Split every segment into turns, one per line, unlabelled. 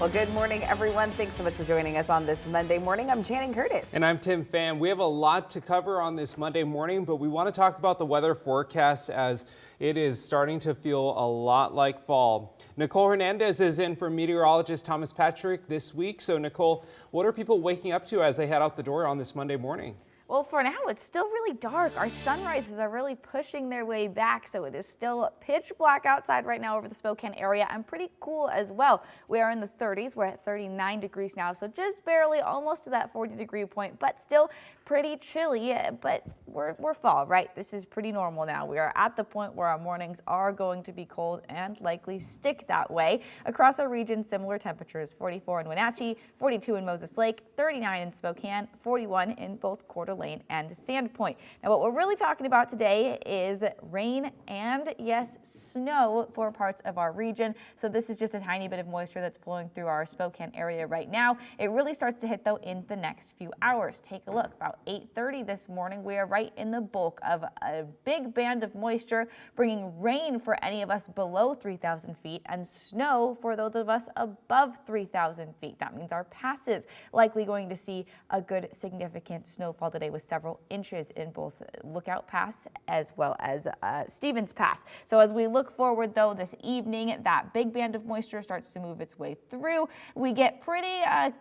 Well, good morning, everyone. Thanks so much for joining us on this Monday morning. I'm Channing Curtis.
And I'm Tim Pham. We have a lot to cover on this Monday morning, but we want to talk about the weather forecast as it is starting to feel a lot like fall. Nicole Hernandez is in for meteorologist Thomas Patrick this week. So, Nicole, what are people waking up to as they head out the door on this Monday morning?
Well, for now, it's still really dark. Our sunrises are really pushing their way back, so it is still pitch black outside right now over the Spokane area and pretty cool as well. We are in the 30s. We're at 39 degrees now, so just barely almost to that 40-degree point, but still pretty chilly. But we're fall, right? This is pretty normal now. We are at the point where our mornings are going to be cold and likely stick that way. Across our region, similar temperatures: 44 in Wenatchee, 42 in Moses Lake, 39 in Spokane, 41 in both Coeur d'Alene and Sandpoint. Now, what we're really talking about today is rain and, yes, snow for parts of our region. So this is just a tiny bit of moisture that's blowing through our Spokane area right now. It really starts to hit, though, in the next few hours. Take a look. About 8:30 this morning, we are right in the bulk of a big band of moisture, bringing rain for any of us below 3,000 feet and snow for those of us above 3,000 feet. That means our passes likely going to see a good significant snowfall today, with several inches in both Lookout Pass as well as Stevens Pass. So as we look forward, though, this evening, that big band of moisture starts to move its way through. We get pretty,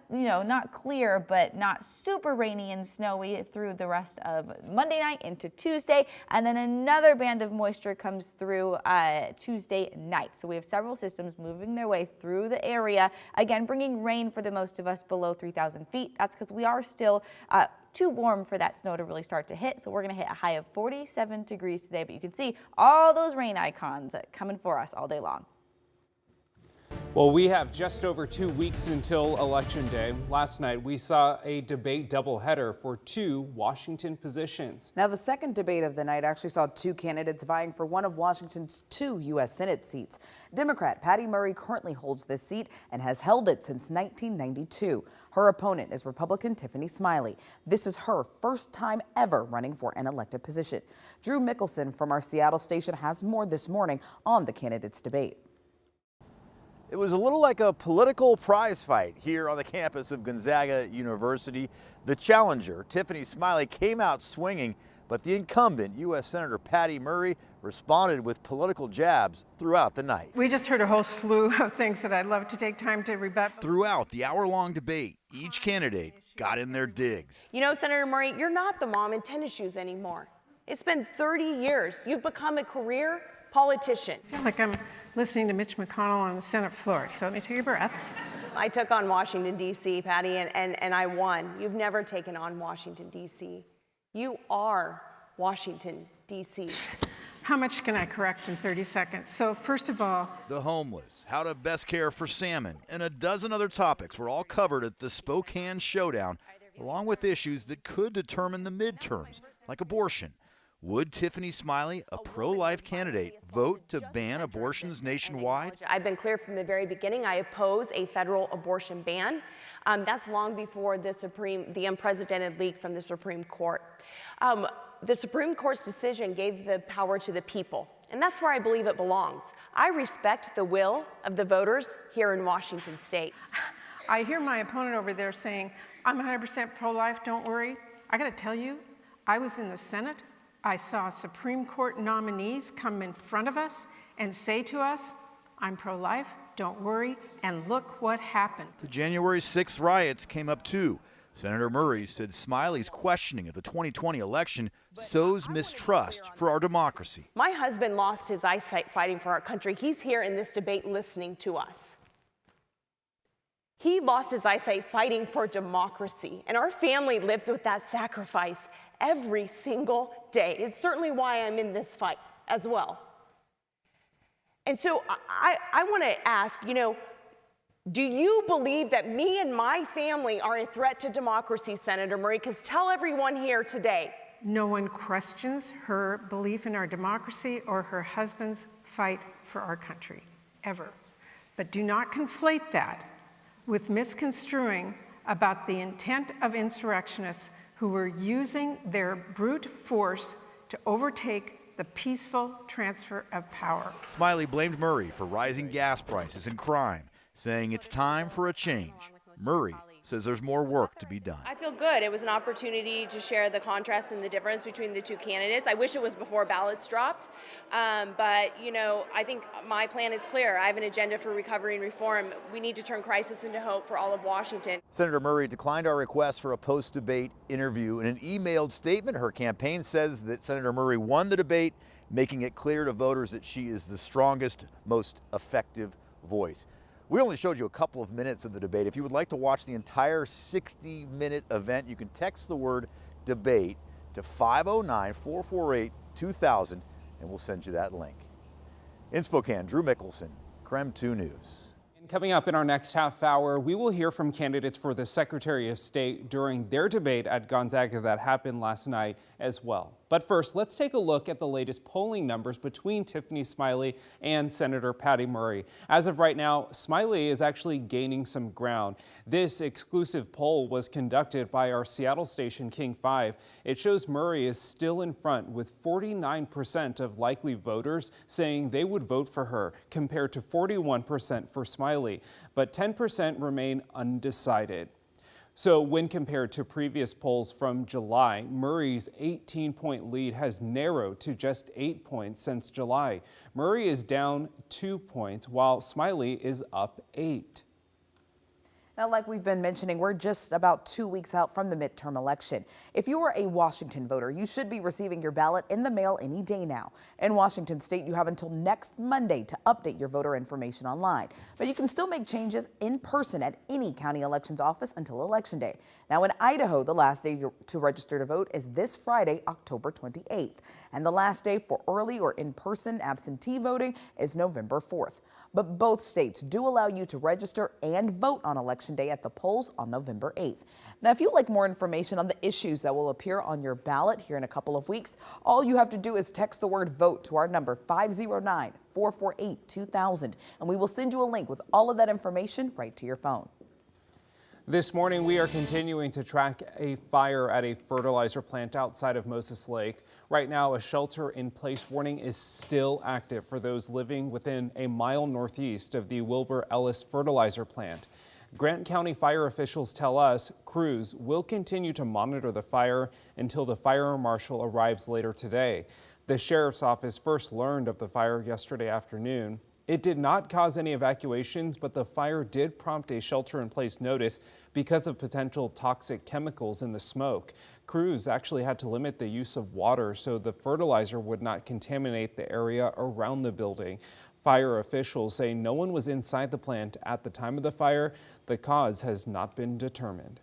not clear, but not super rainy and snowy through the rest of Monday night into Tuesday. And then another band of moisture comes through Tuesday night. So we have several systems moving their way through the area, again, bringing rain for the most of us below 3,000 feet. That's because we are still too warm for that snow to really start to hit. So we're going to hit a high of 47 degrees today, but you can see all those rain icons coming for us all day long.
Well, we have just over 2 weeks until Election Day. Last night, we saw a debate doubleheader for 2 Washington positions.
Now, the second debate of the night actually saw 2 candidates vying for one of Washington's 2 U.S. Senate seats. Democrat Patty Murray currently holds this seat and has held it since 1992. Her opponent is Republican Tiffany Smiley. This is her first time ever running for an elected position. Drew Mickelson from our Seattle station has more this morning on the candidates' debate.
It was a little like a political prize fight here on the campus of Gonzaga University. The challenger, Tiffany Smiley, came out swinging, but the incumbent, U.S. Senator Patty Murray, responded with political jabs throughout the night.
We just heard a whole slew of things that I'd love to take time to rebut.
Throughout the hour-long debate, each candidate got in their digs.
You know, Senator Murray, you're not the mom in tennis shoes anymore. It's been 30 years. You've become a career politician.
I feel like I'm listening to Mitch McConnell on the Senate floor, so let me take a breath.
I took on Washington, D.C., Patty, and I won. You've never taken on Washington, D.C. You are Washington, D.C.
How much can I correct in 30 seconds? So first of all,
the homeless, how to best care for salmon, and a dozen other topics were all covered at the Spokane Showdown, along with issues that could determine the midterms, like abortion. Would Tiffany Smiley, a pro-life candidate, vote to ban abortions nationwide?
I've been clear from the very beginning, I oppose a federal abortion ban. That's long before the unprecedented leak from the Supreme Court. The Supreme Court's decision gave the power to the people, and that's where I believe it belongs. I respect the will of the voters here in Washington state.
I hear my opponent over there saying, I'm 100% pro-life, don't worry. I gotta tell you, I was in the Senate. I saw Supreme Court nominees come in front of us and say to us, I'm pro-life, don't worry, and look what happened.
The January 6th riots came up too. Senator Murray said Smiley's questioning of the 2020 election sows mistrust for our democracy.
My husband lost his eyesight fighting for our country. He's here in this debate listening to us. He lost his eyesight fighting for democracy, and our family lives with that sacrifice every single day. It's certainly why I'm in this fight as well. And so I want to ask, do you believe that me and my family are a threat to democracy, Senator Murray? Because tell everyone here today.
No one questions her belief in our democracy or her husband's fight for our country, ever. But do not conflate that with misconstruing about the intent of insurrectionists who were using their brute force to overtake the peaceful transfer of power.
Smiley blamed Murray for rising gas prices and crime. saying it's time for a change. Murray says there's more work to be done.
I feel good. It was an opportunity to share the contrast and the difference between the two candidates. I wish it was before ballots dropped, but I think my plan is clear. I have an agenda for recovery and reform. We need to turn crisis into hope for all of Washington.
Senator Murray declined our request for a post-debate interview. In an emailed statement, her campaign says that Senator Murray won the debate, making it clear to voters that she is the strongest, most effective voice. We only showed you a couple of minutes of the debate. If you would like to watch the entire 60-minute event, you can text the word debate to 509-448-2000 and we'll send you that link. In Spokane, Drew Mickelson, KREM 2 News.
And coming up in our next half hour, we will hear from candidates for the Secretary of State during their debate at Gonzaga that happened last night as well. But first, let's take a look at the latest polling numbers between Tiffany Smiley and Senator Patty Murray. As of right now, Smiley is actually gaining some ground. This exclusive poll was conducted by our Seattle station King 5. It shows Murray is still in front with 49% of likely voters saying they would vote for her, compared to 41% for Smiley, but 10% remain undecided. So when compared to previous polls from July, Murray's 18-point lead has narrowed to just 8 points since July. Murray is down 2 points, while Smiley is up 8.
Now, like we've been mentioning, we're just about 2 weeks out from the midterm election. If you are a Washington voter, you should be receiving your ballot in the mail any day now. In Washington state, you have until next Monday to update your voter information online. But you can still make changes in person at any county elections office until Election Day. Now, in Idaho, the last day to register to vote is this Friday, October 28th. And the last day for early or in-person absentee voting is November 4th. But both states do allow you to register and vote on Election Day at the polls on November 8th. Now, if you'd like more information on the issues that will appear on your ballot here in a couple of weeks, all you have to do is text the word VOTE to our number 509-448-2000, and we will send you a link with all of that information right to your phone.
This morning, we are continuing to track a fire at a fertilizer plant outside of Moses Lake. Right now, a shelter-in-place warning is still active for those living within a mile northeast of the Wilbur Ellis fertilizer plant. Grant County fire officials tell us crews will continue to monitor the fire until the fire marshal arrives later today. The sheriff's office first learned of the fire yesterday afternoon. It did not cause any evacuations, but the fire did prompt a shelter-in-place notice because of potential toxic chemicals in the smoke. Crews actually had to limit the use of water so the fertilizer would not contaminate the area around the building. Fire officials say no one was inside the plant at the time of the fire. The cause has not been determined.